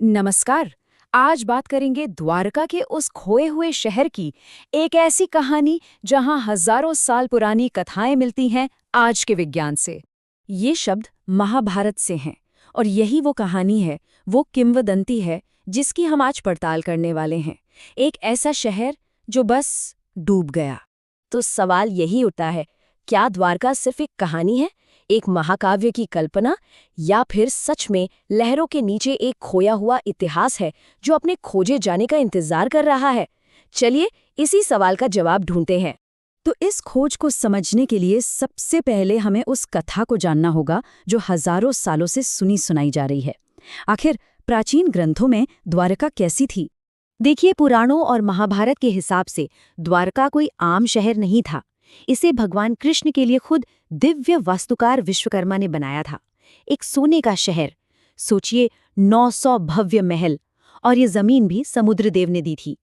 नमस्कार। आज बात करेंगे द्वारका के उस खोए हुए शहर की, एक ऐसी कहानी जहां हजारों साल पुरानी कथाएं मिलती हैं आज के विज्ञान से। ये शब्द महाभारत से हैं और यही वो कहानी है, वो किंवदंती है जिसकी हम आज पड़ताल करने वाले हैं। एक ऐसा शहर जो बस डूब गया। तो सवाल यही उठता है, क्या द्वारका सिर्फ एक कहानी है, एक महाकाव्य की कल्पना, या फिर सच में लहरों के नीचे एक खोया हुआ इतिहास है जो अपने खोजे जाने का इंतजार कर रहा है? चलिए इसी सवाल का जवाब ढूंढते हैं। तो इस खोज को समझने के लिए सबसे पहले हमें उस कथा को जानना होगा जो हजारों सालों से सुनी सुनाई जा रही है। आखिर प्राचीन ग्रंथों में द्वारका कैसी थी? देखिए, पुराणों और महाभारत के हिसाब से द्वारका कोई आम शहर नहीं था। इसे भगवान कृष्ण के लिए खुद दिव्य वास्तुकार विश्वकर्मा ने बनाया था। एक सोने का शहर, सोचिए 900 भव्य महल, और ये जमीन भी समुद्रदेव ने दी थी।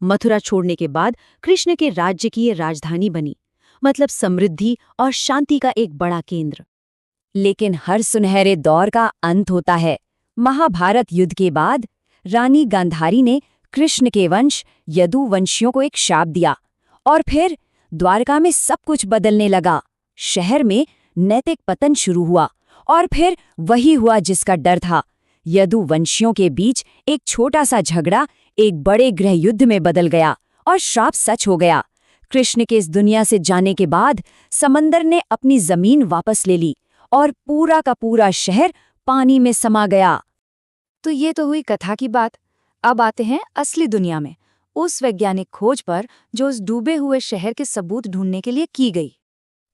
मथुरा छोड़ने के बाद कृष्ण के राज्य की ये राजधानी बनी, मतलब समृद्धि और शांति का एक बड़ा केंद्र। लेकिन हर सुनहरे दौर का अंत होता है। महाभारत युद्ध के बाद रानी गांधारी ने कृष्ण के वंश यदुवंशियों को एक शाप दिया और फिर द्वारका में सब कुछ बदलने लगा। शहर में नैतिक पतन शुरू हुआ और फिर वही हुआ जिसका डर था। यदुवंशियों के बीच एक छोटा सा झगड़ा एक बड़े गृह युद्ध में बदल गया और श्राप सच हो गया। कृष्ण के इस दुनिया से जाने के बाद समंदर ने अपनी जमीन वापस ले ली और पूरा का पूरा शहर पानी में समा गया। तो ये तो हुई कथा की बात। अब आते हैं असली दुनिया में, उस वैज्ञानिक खोज पर जो उस डूबे हुए शहर के सबूत ढूंढने के लिए की गई।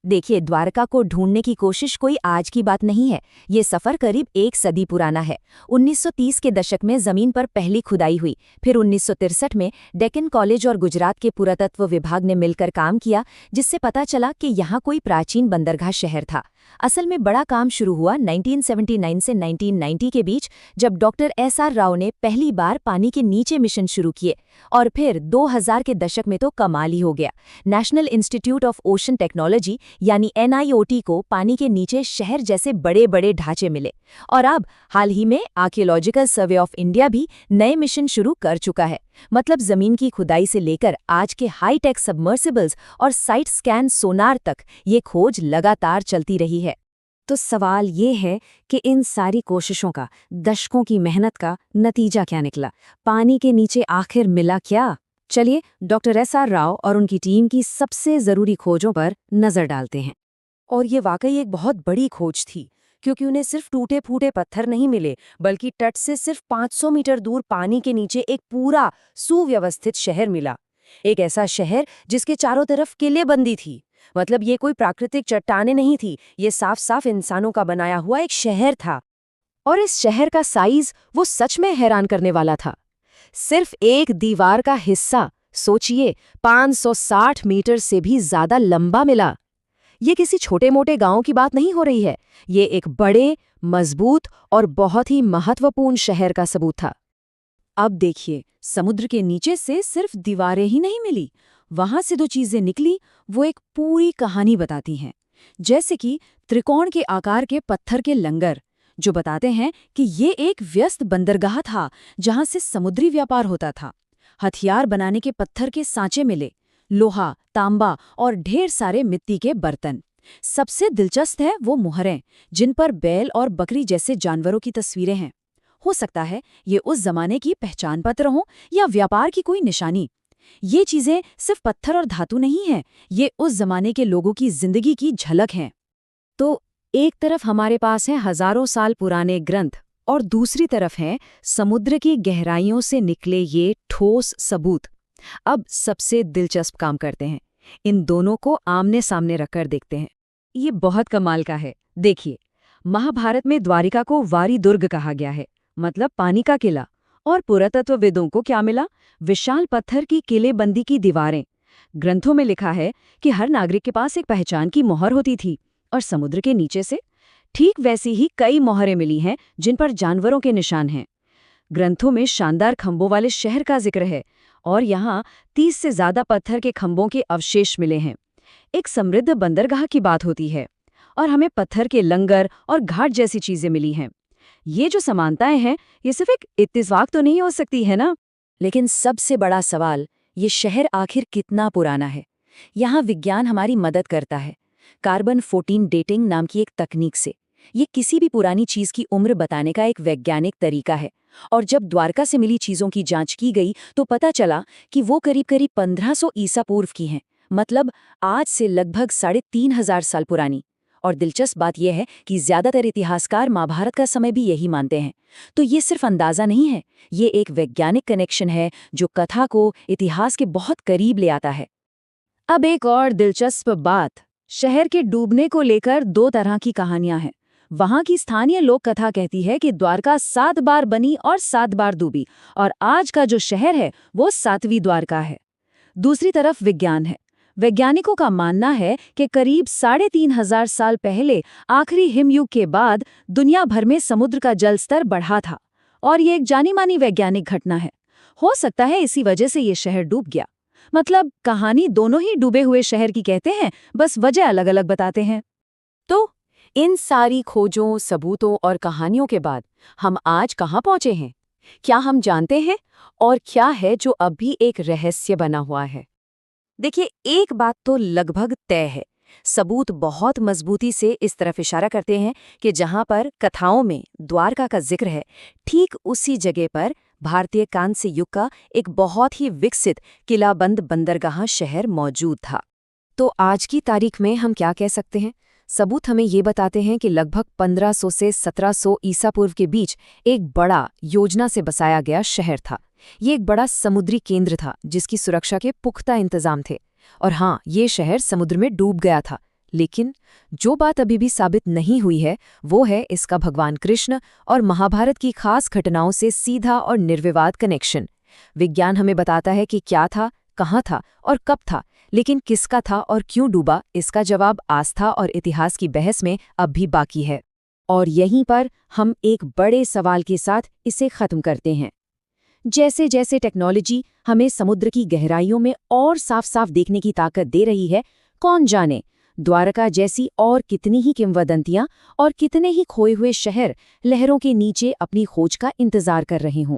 देखिए, द्वारका को ढूंढने की कोशिश कोई आज की बात नहीं है। ये सफर करीब एक सदी पुराना है। 1930 के दशक में जमीन पर पहली खुदाई हुई। फिर 1963 में डेक्कन कॉलेज और गुजरात के पुरातत्व विभाग ने मिलकर काम किया, जिससे पता चला कि यहाँ कोई प्राचीन बंदरगाह शहर था। असल में बड़ा काम शुरू हुआ 1979 से 1990 के बीच, जब डॉक्टर एसआर राव ने पहली बार पानी के नीचे मिशन शुरू किए। और फिर 2000 के दशक में तो कमाल ही हो गया। National institute of ocean technology यानी NIOT को पानी के नीचे शहर जैसे बड़े बड़े ढांचे मिले। और अब हाल ही में आर्कियोलॉजिकल सर्वे ऑफ इंडिया भी नए मिशन शुरू कर चुका है। मतलब जमीन की खुदाई से लेकर आज के हाईटेक सबमर्सिबल्स और साइट स्कैन सोनार तक ये खोज लगातार चलती रही है। तो सवाल ये है कि इन सारी कोशिशों का, दशकों की मेहनत का नतीजा क्या निकला? पानी के नीचे आखिर मिला क्या? चलिए डॉक्टर SR राव और उनकी टीम की सबसे जरूरी खोजों पर नजर डालते हैं। और ये वाकई एक बहुत बड़ी खोज थी, क्योंकि उन्हें सिर्फ टूटे फूटे पत्थर नहीं मिले, बल्कि तट से सिर्फ 500 मीटर दूर पानी के नीचे एक पूरा सुव्यवस्थित शहर मिला। एक ऐसा शहर जिसके चारों तरफ किलेबंदी थी। मतलब ये कोई प्राकृतिक चट्टानें नहीं थी, ये साफ साफ इंसानों का बनाया हुआ एक शहर था। और इस शहर का साइज वो सच में हैरान करने वाला था। सिर्फ एक दीवार का हिस्सा, सोचिए, 560 मीटर से भी ज्यादा लंबा मिला। ये किसी छोटे मोटे गांव की बात नहीं हो रही है। ये एक बड़े, मजबूत और बहुत ही महत्वपूर्ण शहर का सबूत था। अब देखिए, समुद्र के नीचे से सिर्फ दीवारें ही नहीं मिली, वहां से जो चीजें निकली वो एक पूरी कहानी बताती हैं। जैसे कि त्रिकोण के आकार के पत्थर के लंगर, जो बताते हैं कि ये एक व्यस्त बंदरगाह था जहां से समुद्री व्यापार होता था। हथियार बनाने के पत्थर के सांचे मिले, लोहा, तांबा और ढेर सारे मिट्टी के बर्तन। सबसे दिलचस्प है वो मुहरें, जिन पर बैल और बकरी जैसे जानवरों की तस्वीरें हैं। हो सकता है ये उस जमाने की पहचान पत्र हों या व्यापार की कोई निशानी। ये चीजें सिर्फ पत्थर और धातु नहीं हैं, ये उस जमाने के लोगों की जिंदगी की झलक हैं। तो एक तरफ हमारे पास हैं हजारों साल पुराने ग्रंथ और दूसरी तरफ हैं समुद्र की गहराइयों से निकले ये ठोस सबूत। अब सबसे दिलचस्प काम करते हैं, इन दोनों को आमने सामने रखकर देखते हैं। ये बहुत कमाल का है। देखिए, महाभारत में द्वारिका को वारी दुर्ग कहा गया है, मतलब पानी का किला। और पुरातत्वविदों को क्या मिला? विशाल पत्थर की किलेबंदी की दीवारें। ग्रंथों में लिखा है कि हर नागरिक के पास एक पहचान की मोहर होती थी। और समुद्र के नीचे से ठीक वैसी ही कई मोहरें मिली हैं जिन पर जानवरों के निशान हैं। ग्रंथों में शानदार खंभों वाले शहर का जिक्र है और यहाँ 30 से ज्यादा पत्थर के खंभों के अवशेष मिले हैं। एक समृद्ध बंदरगाह की बात होती है और हमें पत्थर के लंगर और घाट जैसी चीजें मिली हैं। ये जो समानताएं हैं, ये सिर्फ एक इत्तेफाक तो नहीं हो सकती है ना? लेकिन सबसे बड़ा सवाल, ये शहर आखिर कितना पुराना है? यहाँ विज्ञान हमारी मदद करता है, कार्बन 14 डेटिंग नाम की एक तकनीक से। ये किसी भी पुरानी चीज की उम्र बताने का एक वैज्ञानिक तरीका है। और जब द्वारका से मिली चीजों की जांच की गई तो पता चला कि वो करीब करीब 1500 ईसा पूर्व की हैं, मतलब आज से लगभग 3500 साल पुरानी। और दिलचस्प बात यह है कि ज्यादातर इतिहासकार महाभारत का समय भी यही मानते हैं। तो ये सिर्फ अंदाजा नहीं है, ये एक वैज्ञानिक कनेक्शन है जो कथा को इतिहास के बहुत करीब ले आता है। अब एक और दिलचस्प बात, शहर के डूबने को लेकर 2 तरह की कहानियां हैं। वहां की स्थानीय लोक कथा कहती है कि द्वारका 7 बार बनी और 7 बार डूबी, और आज का जो शहर है वो 7वीं द्वारका है। दूसरी तरफ विज्ञान है। वैज्ञानिकों का मानना है कि करीब 3500 साल पहले आखिरी हिमयुग के बाद दुनिया भर में समुद्र का जल स्तर बढ़ा था, और ये एक जानी मानी वैज्ञानिक घटना है। हो सकता है इसी वजह से ये शहर डूब गया। मतलब कहानी दोनों ही डूबे हुए शहर की कहते हैं, बस वजह अलग अलग बताते हैं। तो इन सारी खोजों, सबूतों और कहानियों के बाद हम आज कहाँ पहुंचे हैं? क्या हम जानते हैं? और क्या है जो अब भी एक रहस्य बना हुआ है? देखिए, एक बात तो लगभग तय है। सबूत बहुत मजबूती से इस तरफ इशारा करते हैं कि जहां पर कथाओं में द्वारका का जिक्र है, ठीक उसी जगह पर भारतीय कांस्य युग का एक बहुत ही विकसित किलाबंद बंदरगाह शहर मौजूद था। तो आज की तारीख में हम क्या कह सकते हैं? सबूत हमें ये बताते हैं कि लगभग 1500 से 1700 ईसा पूर्व के बीच एक बड़ा योजना से बसाया गया शहर था। ये एक बड़ा समुद्री केंद्र था जिसकी सुरक्षा के पुख्ता इंतजाम थे। और हाँ, ये शहर समुद्र में डूब गया था। लेकिन जो बात अभी भी साबित नहीं हुई है वो है इसका भगवान कृष्ण और महाभारत की खास घटनाओं से सीधा और निर्विवाद कनेक्शन। विज्ञान हमें बताता है कि क्या था, कहाँ था और कब था, लेकिन किसका था और क्यों डूबा, इसका जवाब आस्था और इतिहास की बहस में अब भी बाकी है। और यहीं पर हम एक बड़े सवाल के साथ इसे खत्म करते हैं। जैसे जैसे टेक्नोलॉजी हमें समुद्र की गहराइयों में और साफ साफ देखने की ताकत दे रही है, कौन जाने द्वारका जैसी और कितनी ही किंवदंतियां और कितने ही खोए हुए शहर लहरों के नीचे अपनी खोज का इंतजार कर रहे हों।